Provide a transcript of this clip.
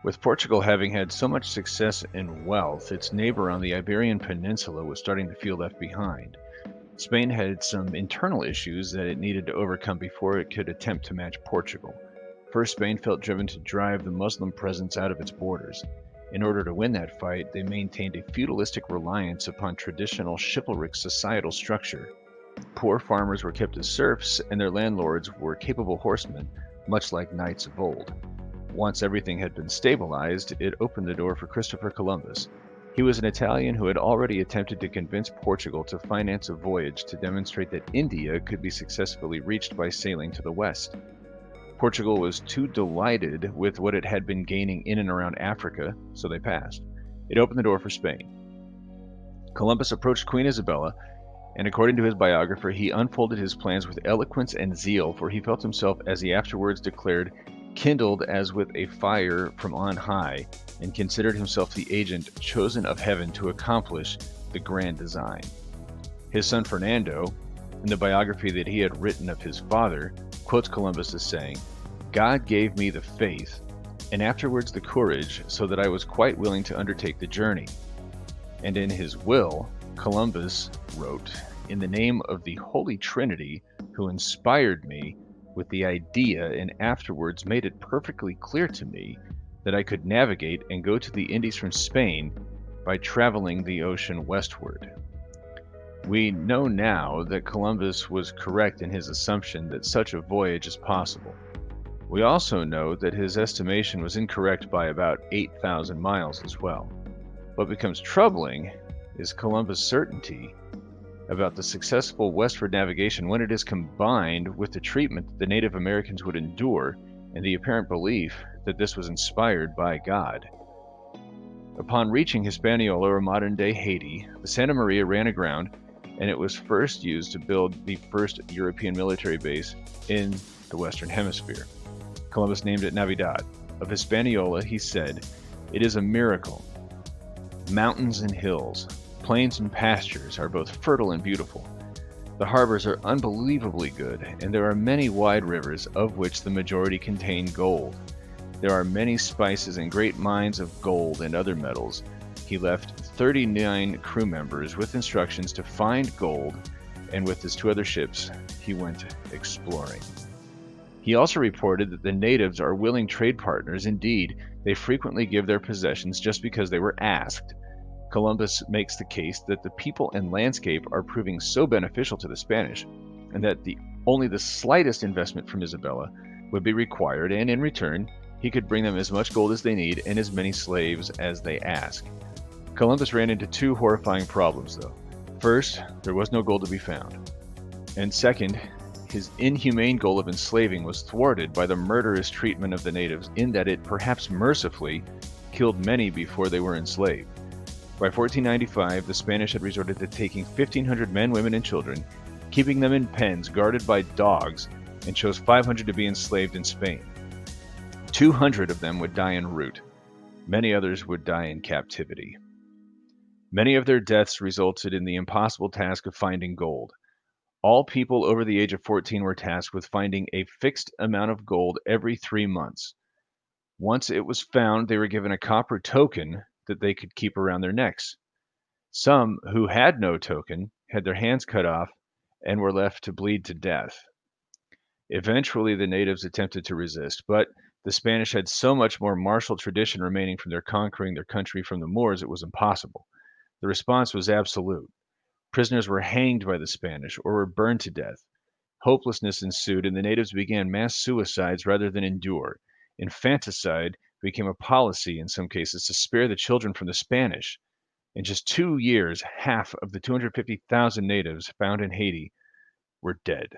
With Portugal having had so much success and wealth, its neighbor on the Iberian Peninsula was starting to feel left behind. Spain had some internal issues that it needed to overcome before it could attempt to match Portugal. First, Spain felt driven to drive the Muslim presence out of its borders. In order to win that fight, they maintained a feudalistic reliance upon traditional chivalric societal structure. Poor farmers were kept as serfs, and their landlords were capable horsemen, much like knights of old. Once everything had been stabilized, it opened the door for Christopher Columbus. He was an Italian who had already attempted to convince Portugal to finance a voyage to demonstrate that India could be successfully reached by sailing to the west. Portugal was too delighted with what it had been gaining in and around Africa, so they passed. It opened the door for Spain. Columbus approached Queen Isabella, and according to his biographer, he unfolded his plans with eloquence and zeal, for he felt himself, as he afterwards declared, kindled as with a fire from on high, and considered himself the agent chosen of heaven to accomplish the grand design. His son Fernando, in the biography that he had written of his father, quotes Columbus as saying, "God gave me the faith, and afterwards the courage, so that I was quite willing to undertake the journey." And in his will, Columbus wrote, "In the name of the Holy Trinity, who inspired me with the idea and afterwards made it perfectly clear to me that I could navigate and go to the Indies from Spain by traveling the ocean westward." We know now that Columbus was correct in his assumption that such a voyage is possible. We also know that his estimation was incorrect by about 8,000 miles as well. What becomes troubling is Columbus' certainty about the successful westward navigation when it is combined with the treatment that the Native Americans would endure and the apparent belief that this was inspired by God. Upon reaching Hispaniola, or modern-day Haiti, the Santa Maria ran aground, and it was first used to build the first European military base in the Western Hemisphere. Columbus named it Navidad. Of Hispaniola, he said, "It is a miracle. Mountains and hills, plains and pastures are both fertile and beautiful. The harbors are unbelievably good, and there are many wide rivers, of which the majority contain gold. There are many spices and great mines of gold and other metals." He left 39 crew members with instructions to find gold, and with his two other ships, he went exploring. He also reported that the natives are willing trade partners. Indeed, they frequently give their possessions just because they were asked. Columbus makes the case that the people and landscape are proving so beneficial to the Spanish, and that only the slightest investment from Isabella would be required, and in return, he could bring them as much gold as they need and as many slaves as they ask. Columbus ran into two horrifying problems, though. First, there was no gold to be found. And second, his inhumane goal of enslaving was thwarted by the murderous treatment of the natives, in that it, perhaps mercifully, killed many before they were enslaved. By 1495, the Spanish had resorted to taking 1,500 men, women, and children, keeping them in pens guarded by dogs, and chose 500 to be enslaved in Spain. 200 of them would die en route. Many others would die in captivity. Many of their deaths resulted in the impossible task of finding gold. All people over the age of 14 were tasked with finding a fixed amount of gold every 3 months. Once it was found, they were given a copper token that they could keep around their necks. Some who had no token had their hands cut off and were left to bleed to death. Eventually, the natives attempted to resist, but the Spanish had so much more martial tradition remaining from their conquering their country from the Moors, it was impossible. The response was absolute. Prisoners were hanged by the Spanish or were burned to death. Hopelessness ensued, and the natives began mass suicides rather than endure. Infanticide became a policy in some cases to spare the children from the Spanish. In just 2 years, half of the 250,000 natives found in Haiti were dead.